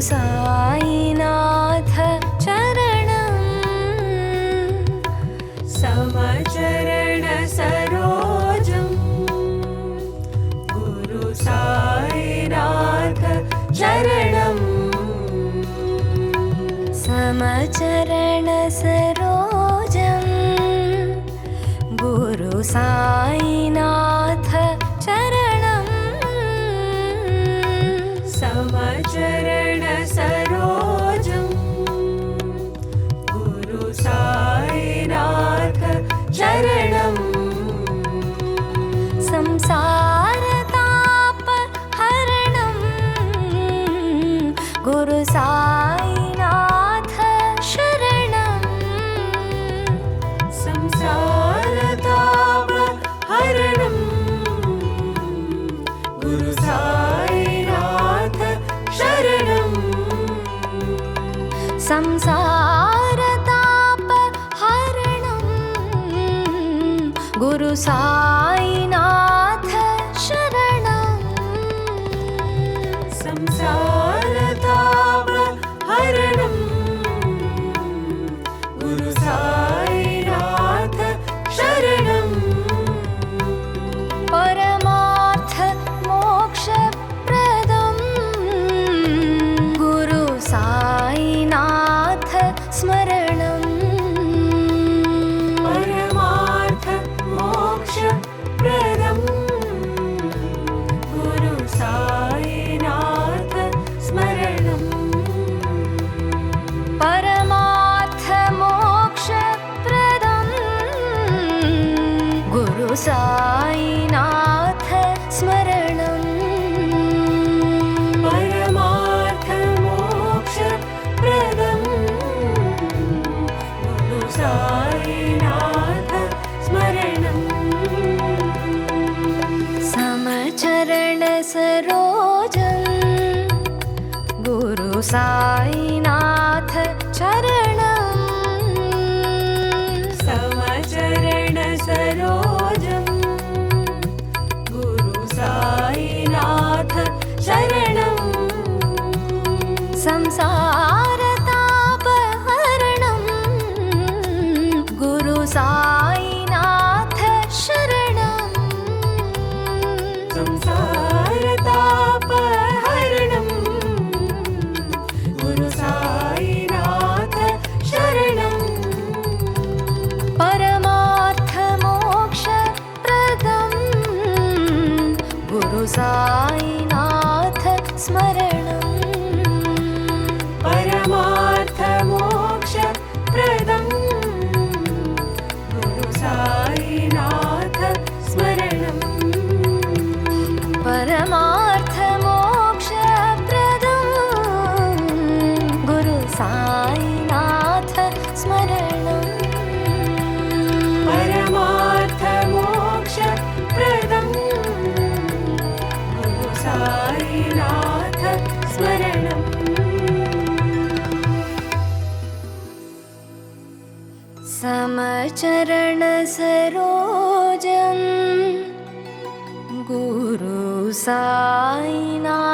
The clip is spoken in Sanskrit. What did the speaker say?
साईनाथ चरणं समचरण सरोजं गुरु साईनाथ चरणं समचरण सरोजं गुरु साईनाथ चरणं समचरण सरोजं गुरु साईनाथ चरणं संसारतापहरणं गुरु साईनाथ शरणं संसारतापहरणं गुरु साईनाथ शरणं संसारतापहरणं गुरु साईनाथ शरणं संसारतापहरणं गुरु साईनाथ शरणं परमार्थ मोक्षप्रदं गुरु साईनाथ स्मरणं परमार्थ मोक्षप्रदं गुरु साईनाथ स्मरणं परमार्थ मोक्षप्रदं गुरु साईनाथ स्मरणं परमार्थ मोक्षप्रदं गुरु साईनाथ स्मरणं समचरण सरोजं गुरु साईनाथ चरणं समचरण सरोजं गुरु साईनाथ चरणं संसारतापहरणं गुरु साईनाथ शरणं संसारतापहरणं गुरु साईनाथ शरणं परमार्थ मोक्षप्रदं गुरु साईनाथ स्मरणं परमार्थ मोक्षप्रदं गुरु साईनाथ स्मरणं परमार्थ मोक्षप्रदं गुरु साईनाथ स्मरणं परमार्थ मोक्षप्रदं गुरु साईनाथ स्मरणं समचरण सरोजं गुरु साईनाथ